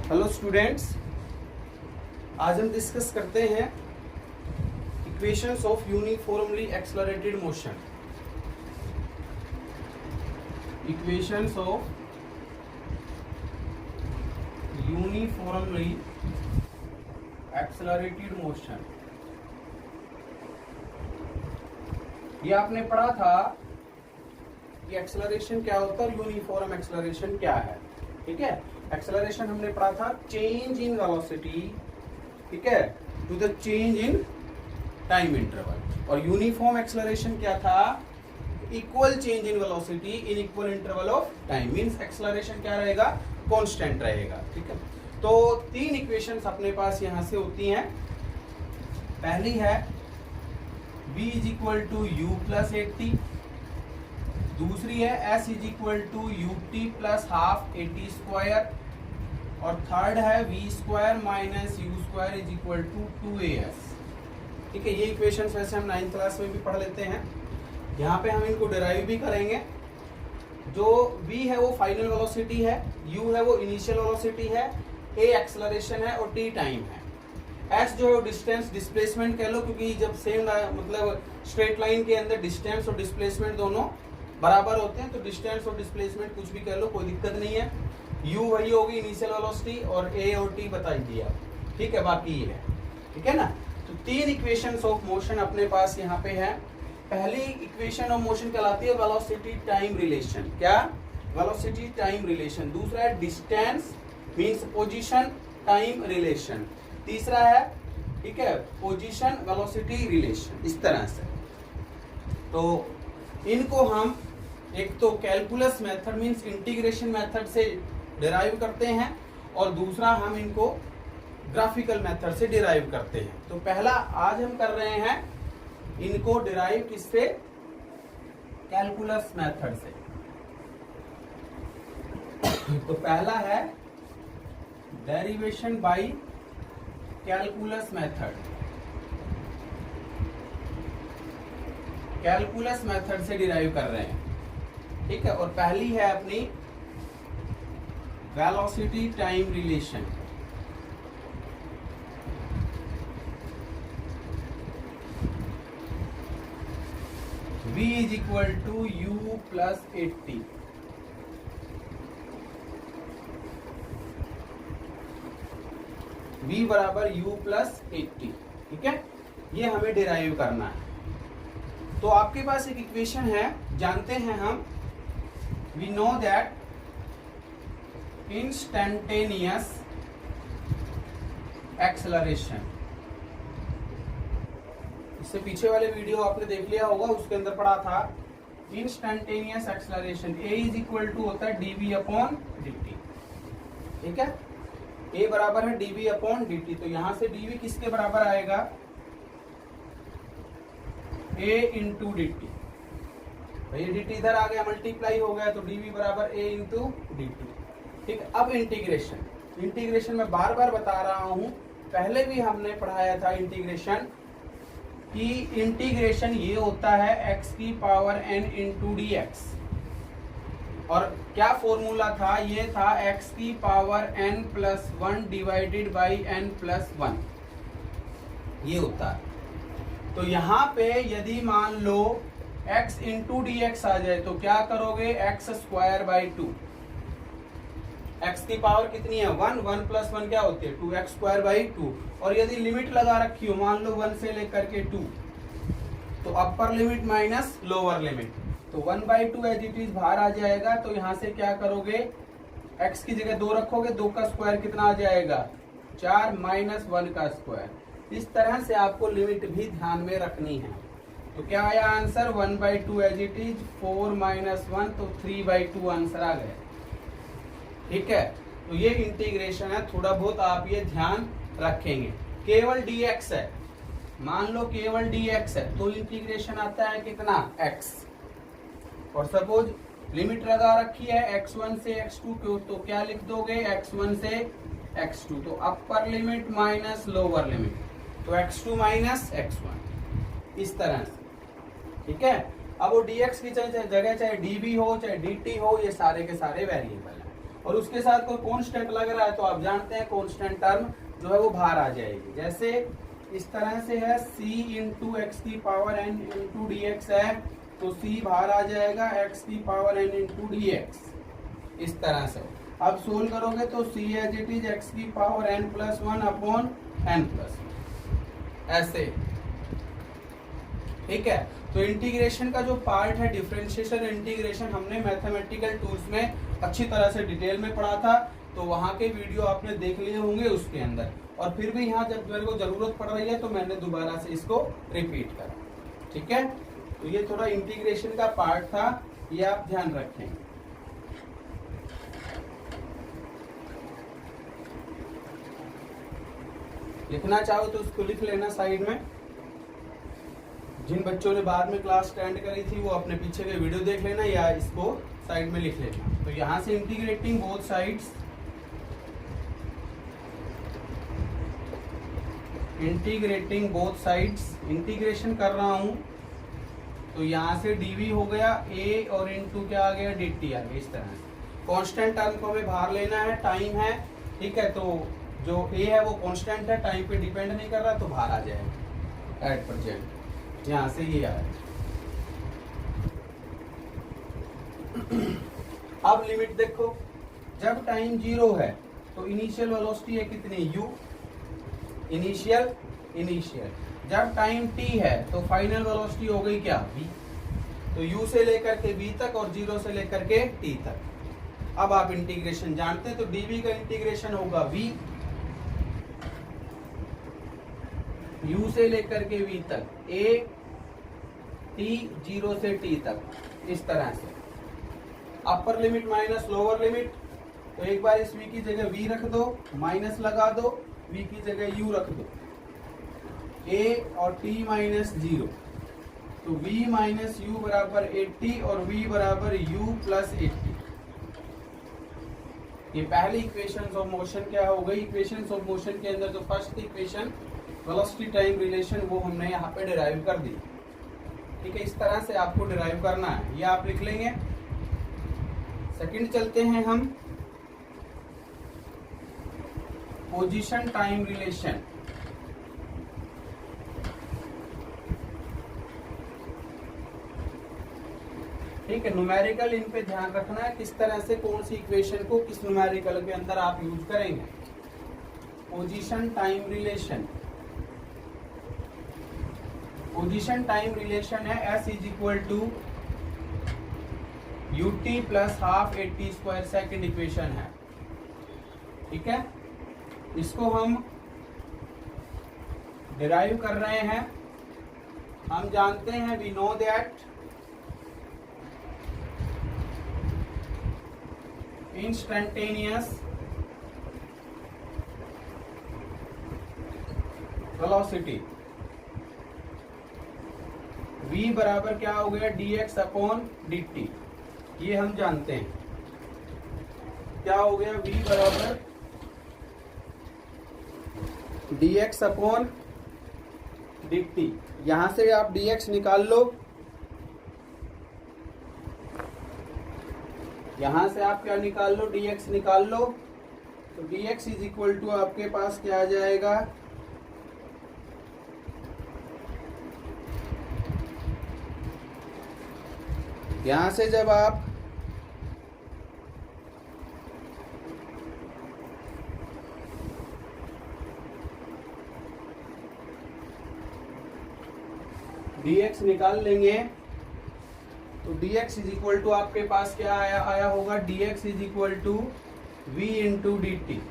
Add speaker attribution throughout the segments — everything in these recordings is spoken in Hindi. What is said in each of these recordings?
Speaker 1: हेलो स्टूडेंट्स, आज हम डिस्कस करते हैं equations of uniformly accelerated motion. Equations of uniformly accelerated motion. ये आपने पढ़ा था कि एक्सेलरेशन क्या होता है, यूनिफॉर्म एक्सेलरेशन क्या है। ठीक है, एक्सेलरेशन हमने पढ़ा था चेंज इन वेलोसिटी, ठीक है, to the change in time interval. और यूनिफॉर्म एक्सेलरेशन क्या था, equal change in velocity in equal interval of time. Means acceleration क्या रहेगा, कांस्टेंट रहेगा। ठीक है, तो तीन इक्वेशंस अपने पास यहां से होती हैं। पहली है v is equal to u plus 80, दूसरी है s is equal to u t plus half 80 square, और थर्ड है v square minus u square is equal to 2as। ठीक है, ये इक्वेशंस वैसे हम 9th क्लास में भी पढ़ लेते हैं। यहाँ पे हम इनको डिराइव भी करेंगे। जो v है वो फाइनल वेलोसिटी है, u है वो इनिशियल वेलोसिटी है, a एक्सेलरेशन है और t टाइम है। s जो है डिस्टेंस डिस्प्लेसमेंट कह लो, क्योंकि जब सेम मतलब स्ट्रेट लाइन के अंदर डिस्टेंस और डिस्प्लेसमेंट दोनों बराबर होते हैं, तो डिस्टेंस और डिस्प्लेसमेंट कुछ भी कह लो, कोई दिक्कत नहीं है। u वही होगी इनिशियल वेलोसिटी, और a और t बता दिया। ठीक है, बाकी ये है। ठीक है ना, तो तीन इक्वेशंस ऑफ मोशन अपने पास यहाँ पे है। पहली इक्वेशन ऑफ मोशन कहलाती है वेलोसिटी टाइम रिलेशन। क्या, वेलोसिटी टाइम रिलेशन। दूसरा है distance means position time relation. तीसरा है, ठीक है, पोजीशन वेलोसिटी रिलेशन। इस तरह से तो इनको हम एक तो calculus method means integration method से डिराइव करते हैं, और दूसरा हम इनको ग्राफिकल मेथड से डिराइव करते हैं। तो पहला आज हम कर रहे हैं इनको डिराइव किससे, कैलकुलस मेथड से। तो पहला है derivation by calculus method. Calculus method से डिराइव कर रहे हैं। ठीक है, और पहली है अपनी velocity time relation. v is equal to u plus 80। v बराबर u प्लस 80। ठीक है, ये हमें डिराइव करना है। तो आपके पास एक इक्वेशन है, जानते हैं हम, we know that instantaneous acceleration. इससे पीछे वाले वीडियो आपने देख लिया होगा, उसके अंदर पढ़ा था instantaneous acceleration a is equal to होता है dv अपॉन dt। ठीक है, a बराबर है dv अपॉन dt। तो यहां से dv किसके बराबर आएगा, a इंटू डी टी। ये dt इधर आ गया, मल्टीप्लाई हो गया, तो dv बराबर a इंटू डी टी। ठीक है, अब इंटीग्रेशन में बार बार बता रहा हूं, पहले भी हमने पढ़ाया था इंटीग्रेशन कि इंटीग्रेशन ये होता है x की power n into d x. और क्या फॉर्मूला था, ये था x की power n plus 1 divided by n plus 1, ये होता है। तो यहाँ पे यदि मान लो x इंटू डी एक्स आ जाए, तो क्या करोगे, x स्क्वायर बाई 2। x की पावर कितनी है, 1, 1 प्लस 1 क्या होती है, 2x स्क्वायर बाई 2। और यदि लिमिट लगा रखी हो, मान लो 1 से लेकर के 2, तो अपर लिमिट माइनस लोअर लिमिट, तो 1/2 एज इट इज बाहर आ जाएगा। तो यहाँ से क्या करोगे, x की जगह 2 रखोगे, 2 का स्क्वायर कितना आ जाएगा, 4 माइनस 1 का स्क्वायर। इस तरह से आपको लिमिट भी ध्यान में रखनी है। तो क्या आया answer, 1/2 as it is, 4 minus 1, तो 3/2 आंसर आ गया। ठीक है, तो ये इंटीग्रेशन है, थोड़ा बहुत आप ये ध्यान रखेंगे। केवल dx है, मान लो केवल dx है, तो इंटीग्रेशन आता है कितना, x। और सपोज लिमिट लगा रखी है x1 से x2 क्यों, तो क्या लिख दोगे, x1 से x2, तो अपर लिमिट माइनस लोअर लिमिट, तो x2 माइनस x1, इस तरह से। ठीक है, अब वो dx की जगह चाहे dv हो चाहे dt हो, ये सारे के सारे वेरिएबल है। और उसके साथ कोई कांस्टेंट लग रहा है तो आप जानते हैं कांस्टेंट टर्म जो है वो बाहर आ जाएगी। जैसे इस तरह से है c इंटू एक्स की power n into d x है, तो c बाहर आ जाएगा x की power n into d x, इस तरह से। अब सोल्व करोगे तो c as it is x की power n plus one upon n plus, ऐसे, ठीक है। तो इंटीग्रेशन का जो पार्ट है, डिफरेंशिएशन इंटीग्रेशन, हमने मैथमेटिकल टूल्स में अच्छी तरह से डिटेल में पढ़ा था, तो वहां के वीडियो आपने देख लिए होंगे उसके अंदर। और फिर भी यहाँ जब मेरे को जरूरत पड़ रही है तो मैंने दोबारा से इसको रिपीट करा, ठीक है। तो ये थोड़ा इंटीग्रेशन का पार्ट था, ये आप ध्यान रखें। लिखना चाहो तो उसको लिख लेना साइड में। जिन बच्चों ने बाद में क्लास अटेंड करी थी वो अपने पीछे के वीडियो देख लेना या इसको साइड में लिख लेना। तो यहां से integrating both sides, integrating both sides, integration कर रहा हूं तो यहां से dv हो गया a और इनटू क्या आ गया dt आ गया, इस तरह से। कांस्टेंट टर्म को हमें बाहर लेना है, टाइम है, ठीक है। तो जो a है वो कांस्टेंट है, टाइम पे डिपेंड नहीं कर रहा, तो बाहर आ जाएगा एट प्रेजेंट, यहां से ये आया। अब लिमिट देखो, जब टाइम 0 है तो इनिशियल वेलोसिटी है कितनी u, इनिशियल। जब टाइम t है तो फाइनल वेलोसिटी हो गई क्या v। तो u से लेकर के v तक और 0 से लेकर के t तक। अब आप इंटीग्रेशन जानते हैं, तो dv का इंटीग्रेशन होगा v, u से लेकर के v तक, a t 0 से t तक, इस तरह से। अपर लिमिट माइनस लोअर लिमिट, तो एक बार इस v की जगह v रख दो, माइनस लगा दो, v की जगह u रख दो, a और t माइनस 0, तो v माइनस u बराबर 80 और v बराबर u प्लस 80। ये पहली इक्वेशन ऑफ मोशन क्या हो गई। इक्वेशन ऑफ मोशन के अंदर जो first equation velocity time relation वो हमने यहाँ पे डिराइव कर दी, ठीक है। इस तरह से आपको डिराइव करना है, ये आप लिख लेंगे। सेकंड चलते हैं हम, पोजीशन टाइम रिलेशन। ठीक है, न्यूमेरिकल इन पे ध्यान रखना है, किस तरह से कौन सी इक्वेशन को किस न्यूमेरिकल के अंदर आप यूज करेंगे। Position time relation, position time relation है s is equal to ut plus half at square, second equation है, ठीक है। इसको हम डिराइव कर रहे हैं। हम जानते हैं, we know that instantaneous velocity v बराबर क्या हो गया dx अपॉन dt, ये हम जानते हैं। क्या हो गया v बराबर dx अपॉन dt। यहां से आप dx निकाल लो, यहां से आप क्या निकाल लो, dx निकाल लो। तो dx इज इक्वल टू आपके पास क्या आ जाएगा, यहां से जब आप dx निकाल लेंगे तो dx इज इक्वल टू आपके पास क्या आया होगा, dx is equal to v into d t,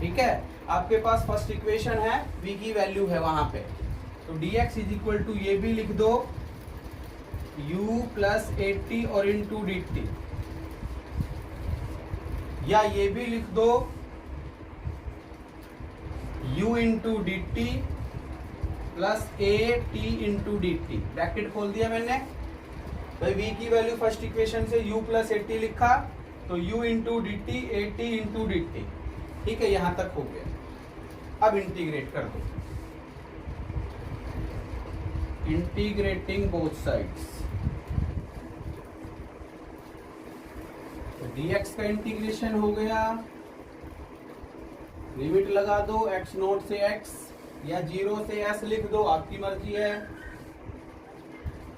Speaker 1: ठीक है। आपके पास फर्स्ट इक्वेशन है, v की वैल्यू है वहां पे, तो dx इज इक्वल टू ये भी लिख दो u प्लस 80 और इंटू डी टी, या ये भी लिख दो u into d T plus A T into d T. Bracket खोल दिया मैंने भाई, v की वैल्यू फर्स्ट इक्वेशन से u प्लस 80 लिखा, तो u into d T, A T into d t, ठीक है। यहां तक हो गया। अब इंटीग्रेट कर दो, इंटीग्रेटिंग बोथ साइड्स, dx का इंटीग्रेशन हो गया, लिमिट लगा दो x नोट से x या 0 से s लिख दो, आपकी मर्जी है।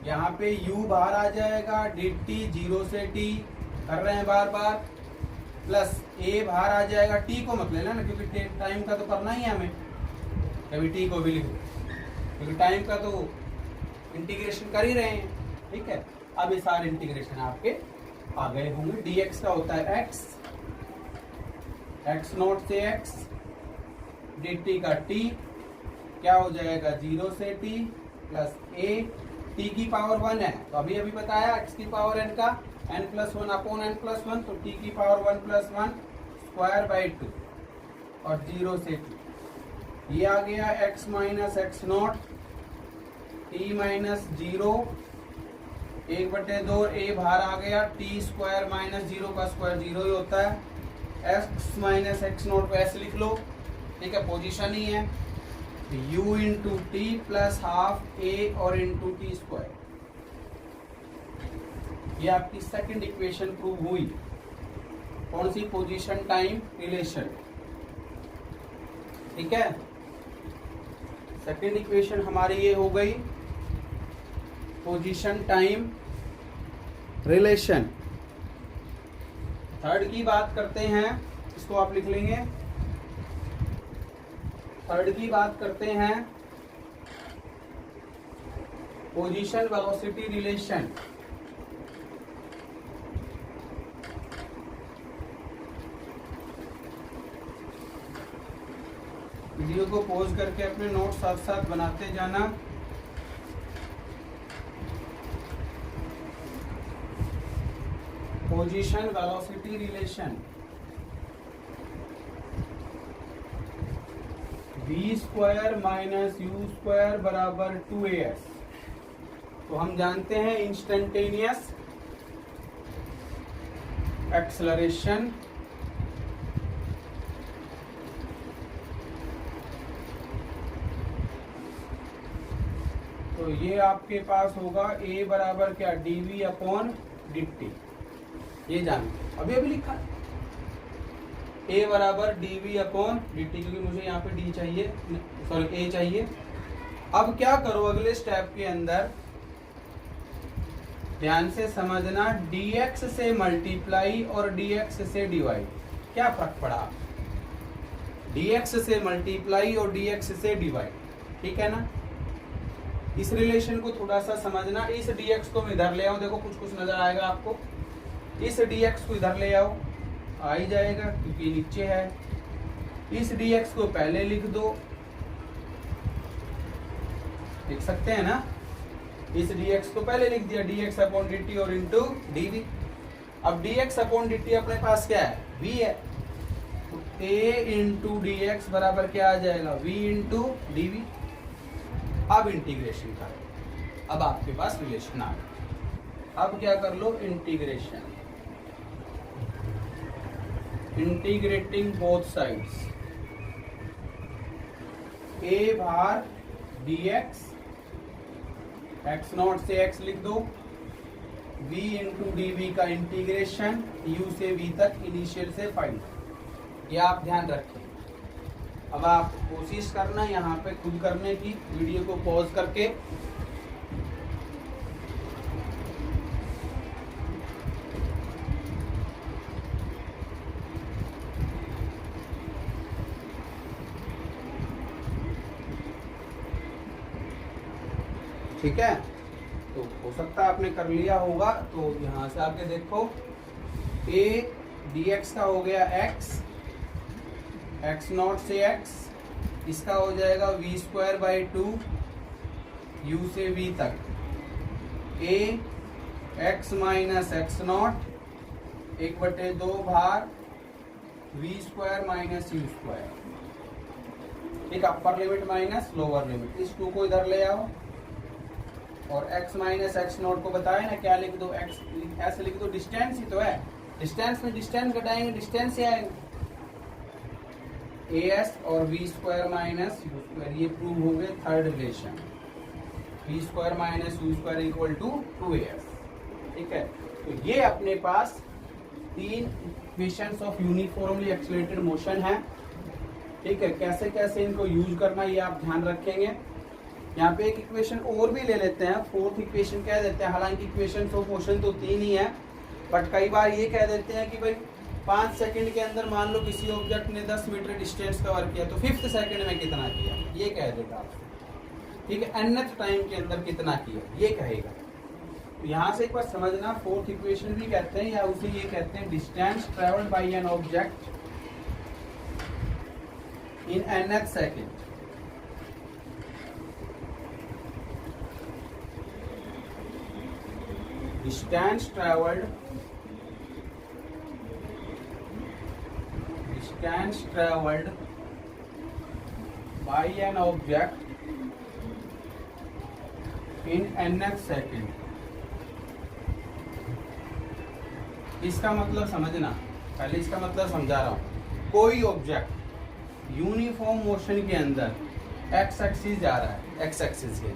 Speaker 1: यहाँ पे u बाहर आ जाएगा, dt 0 से t कर रहे हैं बार बार, प्लस a बाहर आ जाएगा, t को मत लेना ना क्योंकि टाइम का तो करना ही है हमें, कभी t को भी लिख दो क्योंकि टाइम का तो इंटीग्रेशन कर ही रहे हैं, ठीक है। अब ये सारे इंटीग्रेशन आपके आ गए होंगे। dx का होता है x नोट से x, dt का t क्या हो जाएगा 0 से t प्लस a, t की पावर 1 है तो अभी बताया x की पावर n का n+1 अपॉन n+1, तो t की पावर 1+1 स्क्वायर बाई 2 और 0 से t। ये आ गया x minus x not t minus 0 1/2 a बाहर आ गया, t स्क्वायर माइनस 0 का स्क्वायर 0 ही होता है, x माइनस एक्स नॉट को ऐसे लिख लो, ठीक है, पोजीशन ही है, u into T plus half a और इंटू टी स्क्वायर। ये आपकी सेकंड इक्वेशन प्रूव हुई। कौन सी? पोजीशन टाइम रिलेशन, ठीक है। सेकंड इक्वेशन हमारी ये हो गई पोजीशन टाइम रिलेशन। थर्ड की बात करते हैं, इसको आप लिख लेंगे। थर्ड की बात करते हैं पोजीशन वेलोसिटी रिलेशन। वीडियो को पॉज करके अपने नोट साथ साथ बनाते जाना। Position velocity relation, v square minus u square बराबर 2as। तो हम जानते हैं इंस्टेंटेनियस एक्सेलरेशन तो ये आपके पास होगा a बराबर क्या dv अपॉन dt, ये जानते अभी लिखा a बराबर dv अपॉन dt, क्योंकि मुझे यहाँ पे d चाहिए, सॉरी a चाहिए। अब क्या करो अगले स्टेप के अंदर, ध्यान से समझना, dx से मल्टीप्लाई और dx से डिवाइड, क्या फर्क पड़ा? dx से मल्टीप्लाई और dx से डिवाइड, ठीक है ना। इस रिलेशन को थोड़ा सा समझना। इस dx को मैं इधर ले आऊं, देखो कुछ कुछ नजर आएगा आपको। इस dx को इधर ले आओ, आ ही जाएगा क्योंकि नीचे है। इस dx को पहले लिख दो, लिख सकते हैं ना। इस dx को पहले लिख दिया, dx अपॉन dt और इंटू dv। अब dx अपॉन dt अपने पास क्या है? v है, तो a इंटू dx बराबर क्या आ जाएगा? v into dv। अब इंटीग्रेशन करो, अब आपके पास रिलेशन आ गया। अब क्या कर लो? Integration, integrating both sides, a बार dx, x नॉट से x लिख दो, v इंटू dv का इंटीग्रेशन u से v तक इनिशियल से फाइंड, ये आप ध्यान रखें। अब आप कोशिश करना यहाँ पे खुद करने की, वीडियो को पॉज करके। ठीक है, तो हो सकता है आपने कर लिया होगा। तो यहाँ से आके देखो, a dx का हो गया x नॉट से x, इसका हो जाएगा v स्क्वायर बाई 2 u से v तक, a x minus x naught 1/2 भार v square minus u square, एक upper limit minus lower limit. इस 2 को इधर ले आओ और x माइनस एक्स नॉट को बताए ना, क्या लिख दो? x ऐसे लिख दो, डिस्टेंस ही तो है, डिस्टेंस में डिस्टेंस घटाएंगे, डिस्टेंस से आएगा as और v square minus u square. ये प्रूव हो गए third relation, v square minus u square equal to 2as, ठीक है। तो ये अपने पास तीन equations of uniformly accelerated motion है। ठीक है, कैसे कैसे इनको यूज करना ये आप ध्यान रखेंगे। यहाँ पे एक इक्वेशन और भी ले लेते हैं, फोर्थ इक्वेशन कह देते हैं। हालांकि इक्वेशन ऑफ मोशन तो तीन ही है, बट कई बार ये कह देते हैं कि भाई 5 सेकंड के अंदर मान लो किसी ऑब्जेक्ट ने 10 मीटर डिस्टेंस कवर किया तो 5th सेकंड में कितना किया, ये कह देगा आपसे। ठीक है, nth टाइम के अंदर कितना किया ये कहेगा। तो यहाँ से एक बार समझना, फोर्थ इक्वेशन भी कहते हैं या उसे ये कहते हैं distance travelled by an object in nth second. Distance travelled by an object in nth second। इसका मतलब समझना, पहले इसका मतलब समझा रहा हूं। कोई ऑब्जेक्ट यूनिफॉर्म मोशन के अंदर एक्स एक्सिस जा रहा है, एक्स एक्सिस के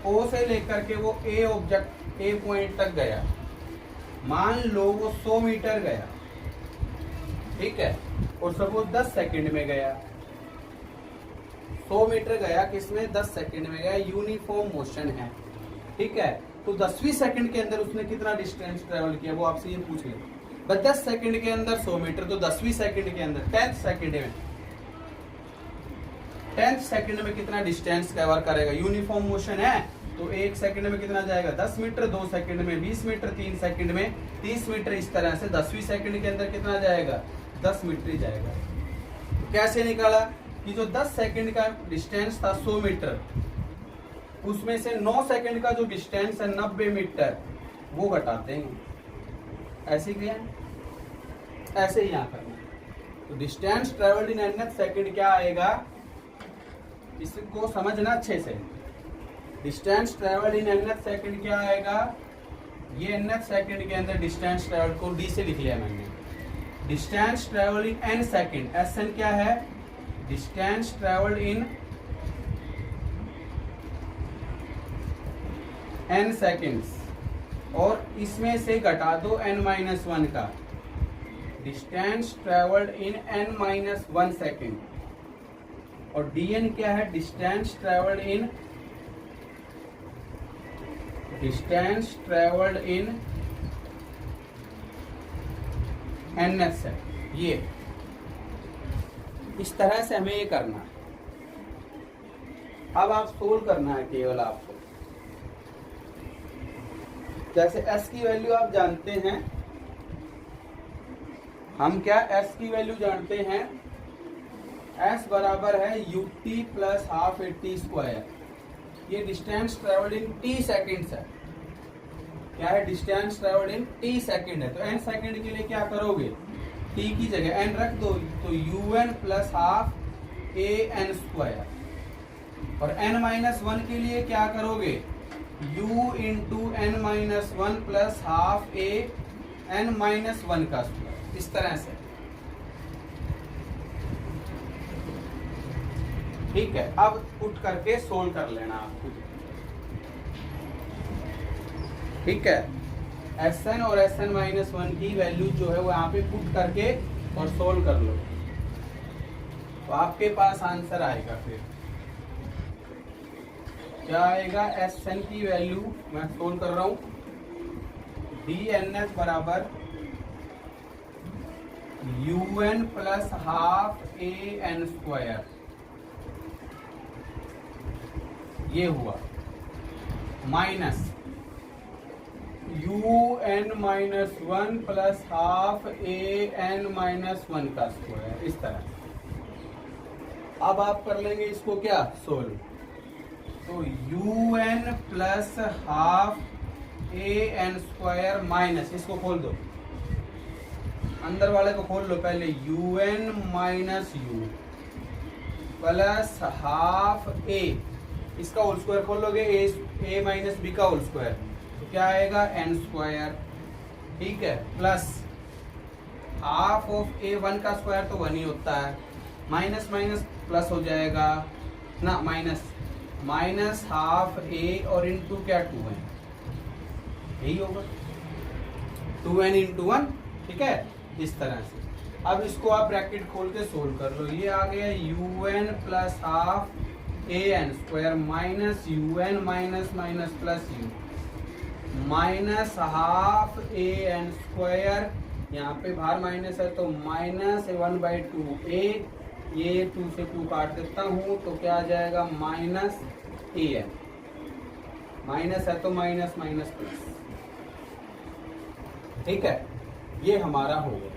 Speaker 1: ओ से लेकर के वो ए ऑब्जेक्ट ए पॉइंट तक गया, मान लो वो 100 मीटर गया। ठीक है, और सपोज 10 सेकंड में गया। 100 मीटर गया किसमें, 10 सेकंड में गया, यूनिफॉर्म मोशन है। ठीक है, तो 10वीं सेकंड के अंदर उसने कितना डिस्टेंस ट्रेवल किया वो आपसे ये पूछ ले। बस 10 सेकंड के अंदर 100 मीटर, तो 10वीं सेकंड के अंदर 10th सेकंड में कितना डिस्टेंस कवर करेगा। यूनिफॉर्म मोशन है तो 1 सेकंड में कितना जाएगा, 10 मीटर, 2 सेकंड में 20 मीटर, 3 सेकंड में 30 मीटर। इस तरह से 10वीं सेकंड के अंदर कितना जाएगा, 10 मीटर ही जाएगा। तो कैसे निकाला कि जो 10 सेकंड का डिस्टेंस था 100 मीटर, उसमें से 9 सेकंड का जो डिस्टेंस है 90 मीटर वो घटाते हैं। ऐसे किया, ऐसे ही यहाँ करना। तो distance travelled in nth second क्या आएगा, इसको समझना अच्छे से। Distance travelled in nth second क्या आएगा, ये nth सेकंड के अंदर डिस्टेंस ट्रेवल्ड को डी से लिख लिया मैंने। Distance travelled in n second, n क्या है, distance travelled in n seconds, और इसमें से घटा दो n-1 का, distance travelled in n-1 second. और dn क्या है, distance travelled in nth second. ये इस तरह से हमें ये करना। अब आप सोल्व करना है केवल आपको। जैसे s की वैल्यू आप जानते हैं, हम क्या s की वैल्यू जानते हैं, s बराबर है ut plus half t square. ये distance travelled in t seconds है। क्या है, distance travelled in t second है। तो n सेकेंड के लिए क्या करोगे, t की जगह n रख दो, तो un plus half an square. और n-1 के लिए क्या करोगे, u into n-1 plus half n-1 का स्क्वायर। इस तरह से। ठीक है, अब पुट करके सोल्व कर लेना आपको। ठीक है, Sn और Sn-1 की वैल्यू जो है वो यहाँ पे पुट करके और सोल्व कर लो, तो आपके पास आंसर आएगा। फिर क्या आएगा, Sn की वैल्यू मैं सोल्व कर रहा हूँ, dns बराबर un plus half an square. ये हुआ minus un-1 plus half an-1 का स्क्वायर। इस तरह अब आप कर लेंगे इसको क्या, सोल्व। तो un plus half an square minus, इसको खोल दो, अंदर वाले को खोल लो पहले, un minus u plus half a, इसका होल स्क्वायर खोल लोगे, a माइनस b का होल स्क्वायर, तो क्या आएगा n स्क्वायर। ठीक है, प्लस हाफ ऑफ a1 का स्क्वायर तो 1 ही होता है, माइनस माइनस प्लस हो जाएगा ना, माइनस हाफ a और इंटू क्या 2n, यही होगा 2n इंटू 1 ठीक है, इस तरह से। अब इसको आप ब्रैकेट खोल के सोल्व कर लो। ये आ गया un plus half an square minus un minus minus plus u minus half an square, यहाँ पे बाहर माइनस है तो माइनस 1/2 a, ये 2 से 2 काट देता हूँ तो क्या आ जाएगा माइनस an, माइनस है तो माइनस माइनस प्लस। ठीक है, ये हमारा हो गया।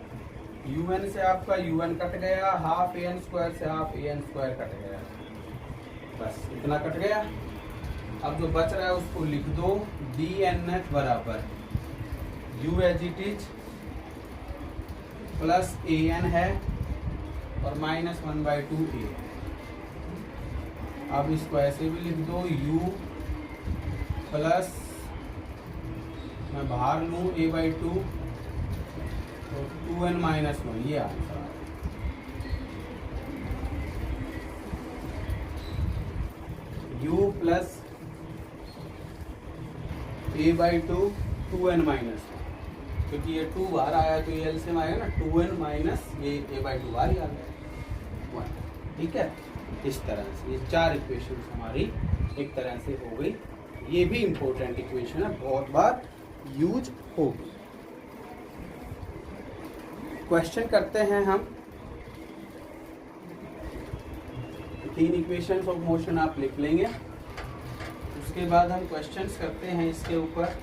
Speaker 1: un से आपका un कट गया, हाफ an स्क्वायर से हाफ an स्क्वायर कट गया, बस इतना कट गया। अब जो बच रहा है उसको लिख दो, dnf बराबर u as it is plus an है और माइनस 1/2 a। अब इसको ऐसे भी लिख दो, u प्लस, मैं बाहर लूँ a/2 तो 2n माइनस 1, ये आंसर है। u plus a/2 2n minus 1, क्योंकि ये 2 बाहर आया तो ये एलसीएम आएगा ना, 2n माइनस ये a/2 बाहर ही आ गया 1। ठीक है, इस तरह से ये 4 इक्वेशन हमारी एक तरह से हो गई। ये भी इंपॉर्टेंट इक्वेशन है, बहुत बार यूज होगी। क्वेश्चन करते हैं हम। 3 इक्वेशंस ऑफ मोशन आप लिख लेंगे, उसके बाद हम क्वेश्चंस करते हैं इसके ऊपर।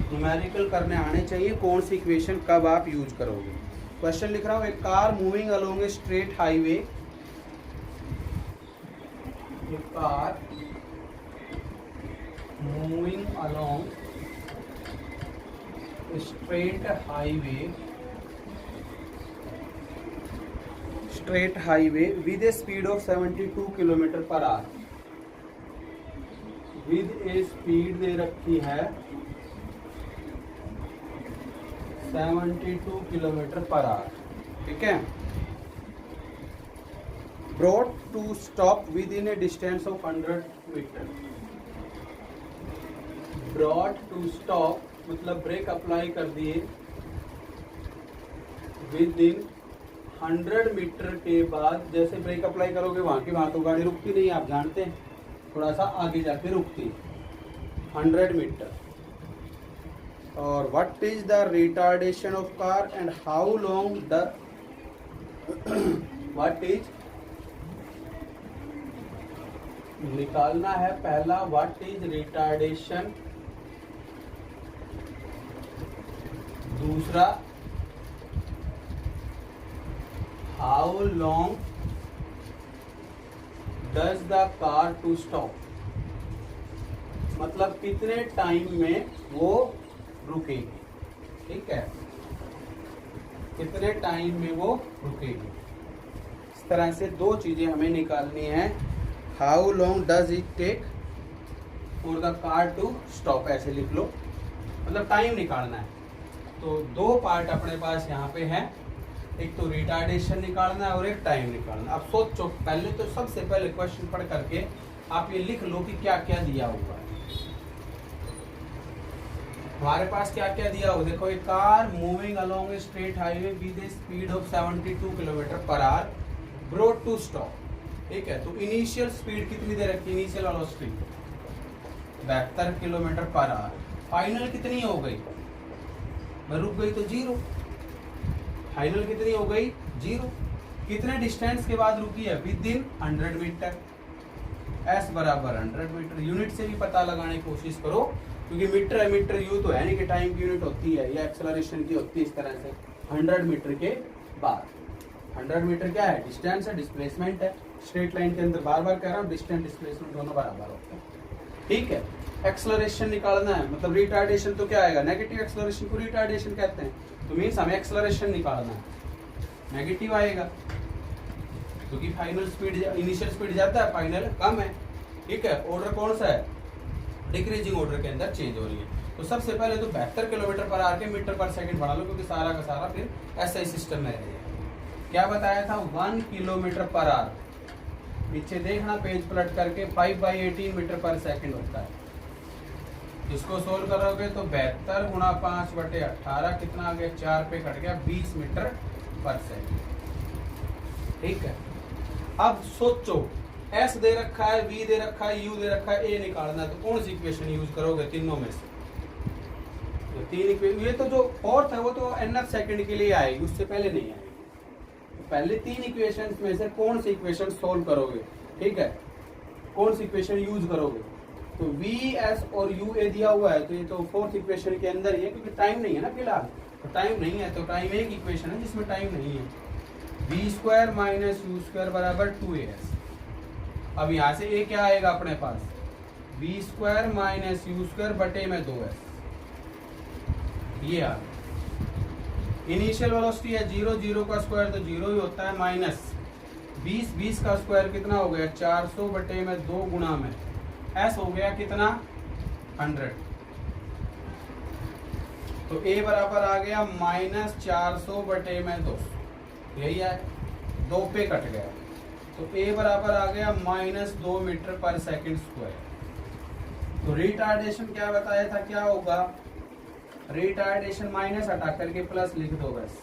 Speaker 1: न्यूमेरिकल करने आने चाहिए, कौन सी इक्वेशन कब आप यूज करोगे। क्वेश्चन लिख रहा हूं, a car moving along a straight highway, a car moving along straight highway with a speed of 72 km per hour, with a speed दे रखी है 72 km per hour। ठीक है, brought to stop within a distance of 100 meter। brought to stop मतलब ब्रेक अप्लाई कर दिए विद इन 100 मीटर के बाद। जैसे ब्रेक अप्लाई करोगे वहां की वहां तो गाड़ी रुकती नहीं, आप जानते हैं, थोड़ा सा आगे जाके रुकती 100 मीटर। और what is the retardation of car and how long the what is निकालना है पहला, व्हाट इज रिटार्डेशन, दूसरा how long does the car to stop, मतलब कितने टाइम में वो रुकेगी। ठीक है, कितने टाइम में वो रुकेगी। इस तरह से 2 चीजें हमें निकालनी है, how long does it take for the car to stop, ऐसे लिख लो, मतलब टाइम निकालना है। तो 2 पार्ट अपने पास यहाँ पे है, एक तो रिटार्डेशन निकालना है और एक टाइम निकालना। अब सोचो, पहले तो सबसे पहले क्वेश्चन पढ़ करके आप ये लिख लो कि क्या क्या दिया हुआ है हमारे पास, क्या क्या दिया हुआ। देखो, एक car moving along a straight highway with a speed of 72 km per hour brought to stop. ठीक है, तो इनिशियल स्पीड कितनी दे रखी, initial velocity 72 km per hour। Final कितनी हो गई, मैं रुक गई तो 0। फाइनल कितनी हो गई 0। कितने डिस्टेंस के बाद रुकी है, विद इन 100 मीटर। s बराबर 100 मीटर। यूनिट से भी पता लगाने की कोशिश करो, क्योंकि मीटर है, मीटर यू तो है नहीं कि टाइम की यूनिट होती है, या एक्सेलरेशन की होती है। इस तरह से 100 मीटर के बाद, 100 मीटर क्या है, डिस्टेंस है, डिस्प्लेसमेंट है। स्ट्रेट लाइन के अंदर बार बार कह रहा हूँ, डिस्टेंस डिस्प्लेसमेंट दोनों बराबर होते हैं। ठीक है, एक्सेलरेशन निकालना है, मतलब रिटार्डेशन तो क्या आएगा, नेगेटिव एक्सेलरेशन को रिटार्डेशन कहते हैं। तो मीन्स हमें एक्सेलरेशन निकालना है, नेगेटिव आएगा, क्योंकि फाइनल स्पीड, इनिशियल स्पीड ज्यादा है, फाइनल कम है। ठीक है, ऑर्डर कौन सा है, डिक्रीजिंग ऑर्डर के अंदर चेंज हो रही है। तो सबसे पहले तो 72 किलोमीटर पर आर के मीटर पर सेकंड बढ़ा लो, क्योंकि सारा का सारा फिर ऐसा ही सिस्टम में रहेगा। क्या बताया था, 1 किलोमीटर पर आर। पीछे देखना पेज पलट करके, 5/18 मीटर पर सेकंड होता है। इसको सोल्व करोगे तो 72 गुणा 5/18 कितना आ गया, 4 पे कट गया 20 मीटर पर सेकंड। ठीक है, अब सोचो S दे रखा है, V दे रखा है, U दे रखा है, A निकालना है, तो कौन सी इक्वेशन यूज करोगे तीनों में से? तो तीन इक्वेशन, ये तो जो फोर्थ है वो तो nth सेकंड के लिए आएगी, उससे पहले नहीं आएगी। तो पहले तीन इक्वेशंस में से कौन सी इक्वेशन सोल्व करोगे? ठीक है, कौन सी इक्वेशन यूज करोगे? तो V, S और U A दिया हुआ है, तो ये तो फोर्थ इक्वेशन के अंदर ही है, क्योंकि टाइम नहीं है ना फिलहाल। तो टाइम नहीं है, तो टाइम एक इक्वेशन है जिसमें टाइम नहीं है। v² माइनस u² बराबर 2as। अब यहाँ से a क्या आएगा अपने पास, v² माइनस u² बटे में 2s। ये आ इनिशियल वेलोसिटी है 0, 0 का स्क्वायर तो 0 ही होता है, माइनस 20, 20 का स्क्वायर कितना हो गया, 400 बटे में 2 गुणा में s हो गया कितना, 100। तो a बराबर आ गया -400 बटे में 200, यही है, 2 पे कट गया। तो a बराबर आ गया -2 मीटर पर सेकंड स्क्वायर। तो रिटार्डेशन क्या बताया था, क्या होगा? रिटार्डेशन माइनस हटा करके प्लस लिख दो बस।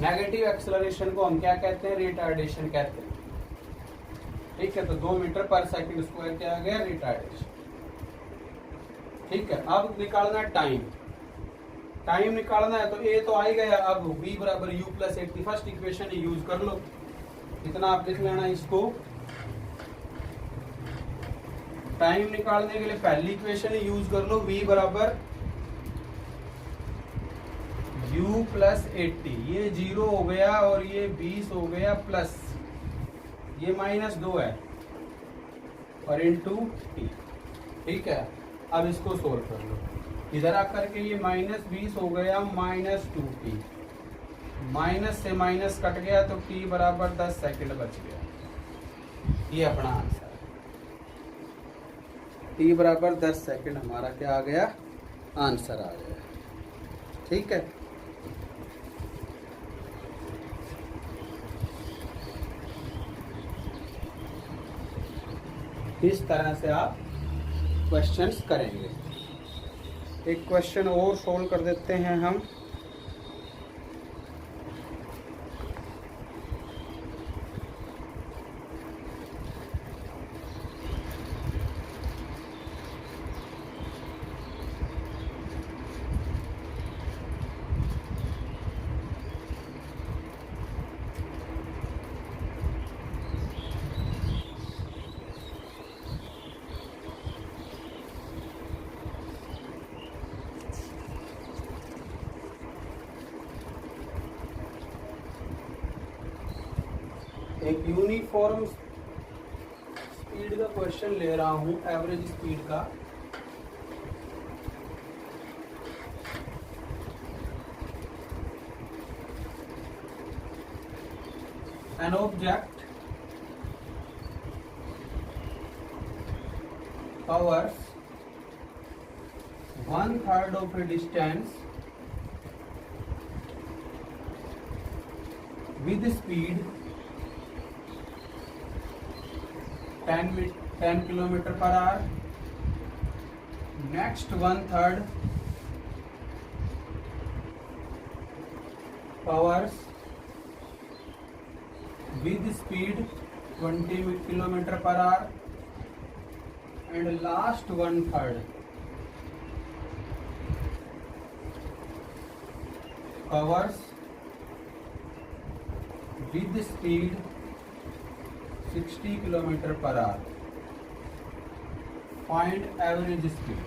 Speaker 1: नेगेटिव एक्सेलरेशन को हम क्या कहते हैं, रिटार्डेशन कहते हैं। ठीक है, तो 2 मीटर पर सेकंड स्क्वायर क्या आ गया, रिटार्डेशन। ठीक है, अब निकालना टाइम, टाइम निकालना है, तो a तो आ ही गया। अब v बराबर u plus 8 first equation use कर लो। इतना आप लिख लेना इसको। टाइम निकालने के लिए पहली इक्वेशन यूज कर लो, v बराबर u प्लस 80। ये 0 हो गया और ये 20 हो गया, प्लस ये -2 है और इनटू t। ठीक है, अब इसको सोल्व कर लो। इधर आकर के ये -20 हो गया, -2t, माइनस से माइनस कट गया तो t बराबर 10 सेकंड बच गया। ये अपना आंसर है, t बराबर 10 सेकंड हमारा क्या आ गया, आंसर आ गया। ठीक है, इस तरह से आप क्वेश्चंस करेंगे। एक क्वेश्चन और सोल्व कर देते हैं हम। एक यूनिफॉर्म स्पीड का क्वेश्चन ले रहा हूं, एवरेज स्पीड का। An object covers 1/3 of a distance with speed 10 kilometre per hour. Next 1/3 covers with speed 20 kilometre per hour. And last 1/3 covers with speed 60 kilometre per hour. Find average speed.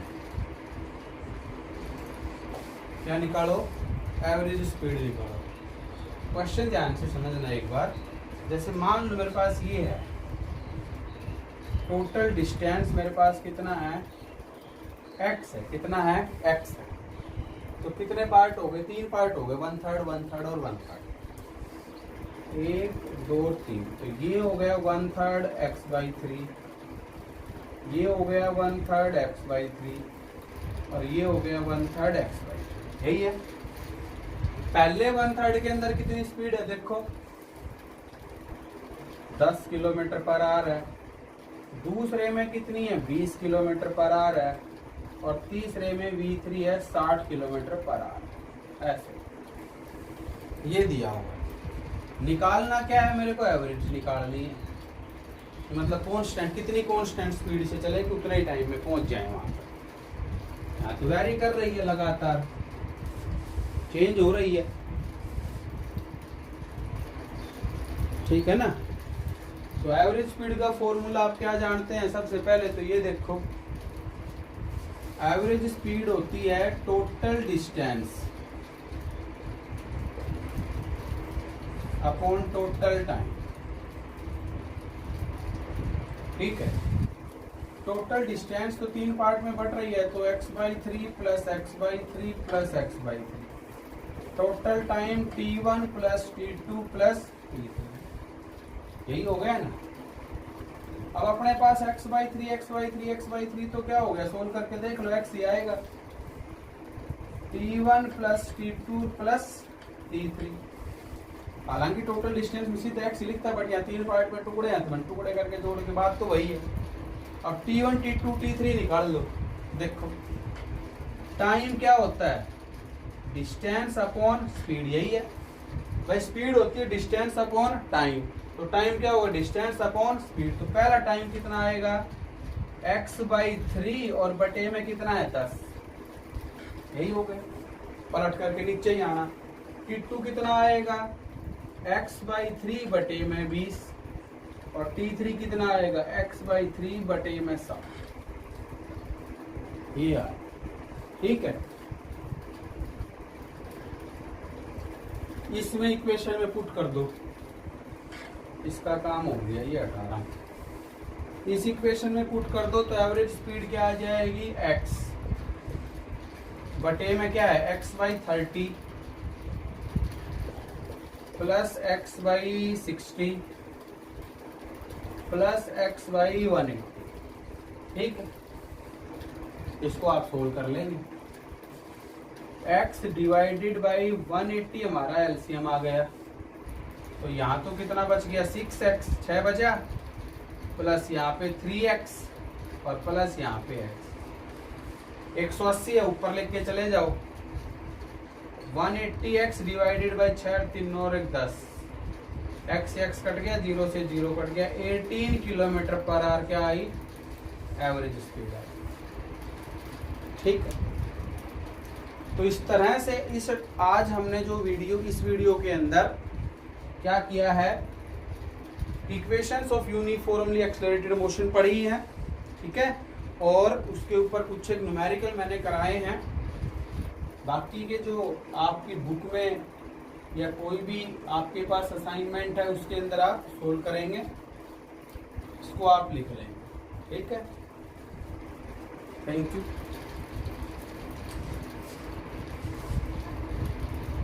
Speaker 1: क्या निकालो, एवरेज स्पीड निकालो। क्वेश्चन ध्यान से समझना एक बार। जैसे मान लो मेरे पास ये है, टोटल डिस्टेंस मेरे पास कितना है, x है। कितना है, x है। तो कितने पार्ट हो गए, 3 पार्ट हो गए, 1/3, 1/3 और 1/3। 1 2 3। तो ये हो गया 1/3 x/3, ये हो गया 1/3 x/3 और ये हो गया 1/3 x/3। यही है। पहले 1/3 के अंदर कितनी स्पीड है, देखो 10 किलोमीटर पर आवर है। दूसरे में कितनी है 20 किलोमीटर पर आवर है, और तीसरे में V3 है 60 किलोमीटर पर आवर। ऐसे ये दिया हुआ। निकालना क्या है मेरे को, एवरेज निकालनी है, मतलब कांस्टेंट, कितनी कांस्टेंट स्पीड से चले कि उतने ही टाइम में पहुंच जाए वहां पर। यहाँ तो वेरी कर रही है, लगातार चेंज हो रही है, ठीक है ना। तो एवरेज स्पीड का फॉर्मूला आप क्या जानते हैं, सबसे पहले तो ये देखो, एवरेज स्पीड होती है total distance upon total time, ठीक है। टोटल डिस्टेंस तो 3 पार्ट में बट रही है, तो x/3 plus x/3 plus x/3, total time t1 plus t2 plus t3, यही हो गया ना। अब अपने पास x/3 x/3 x/3 तो क्या हो गया, सोल्व करके देख लो, x ही आएगा, t1 plus t2 plus t3। हालांकि टोटल डिस्टेंस में सीधा x ही लिखता है, बट यहाँ 3 पार्ट में टुकड़े हैं, तो मैंने टुकड़े करके जोड़ के बाद तो वही है। अब t1 t2 t3 निकाल लो, देखो टाइम क्या होता है, डिस्टेंस अपॉन स्पीड, यही है भाई। स्पीड होती है डिस्टेंस अपॉन टाइम, तो टाइम क्या होगा, डिस्टेंस अपॉन स्पीड। तो पहला टाइम कितना आएगा x/3 और बटे में कितना है 10, यही हो गया, पलट करके नीचे ही आना। t2 कितना आएगा x/3 बटे में 20, और t3 कितना आएगा x/3 बटे में 7, ये आया, ठीक है। इसमें इक्वेशन में पुट कर दो, इसका काम हो गया, ये 18। इस इक्वेशन में पुट कर दो तो एवरेज स्पीड क्या आ जाएगी, x बटे में क्या है x/30 plus x/60 plus x/180, ठीक है। इसको आप सोल्व कर लेंगे, x डिवाइडेड बाई 180 हमारा एलसीएम आ गया, तो यहाँ तो कितना बच गया 6x, 6 बचा, प्लस यहाँ पे 3x और प्लस यहाँ पे x, 180 है, ऊपर लेके चले जाओ, 180x डिवाइडेड बाई 6 3 और 1 10, x कट गया, 0 से 0 कट गया, 18 किलोमीटर पर आवर क्या आई, एवरेज स्पीड आई, ठीक है। तो इस तरह से इस आज हमने जो इस वीडियो के अंदर क्या किया है, equations of uniformly accelerated motion पढ़ी है, ठीक है, और उसके ऊपर कुछ एक न्यूमेरिकल मैंने कराए हैं। बाकी के जो आपकी बुक में या कोई भी आपके पास असाइनमेंट है उसके अंदर आप सोल्व करेंगे, इसको आप लिख लेंगे, ठीक है। Thank you.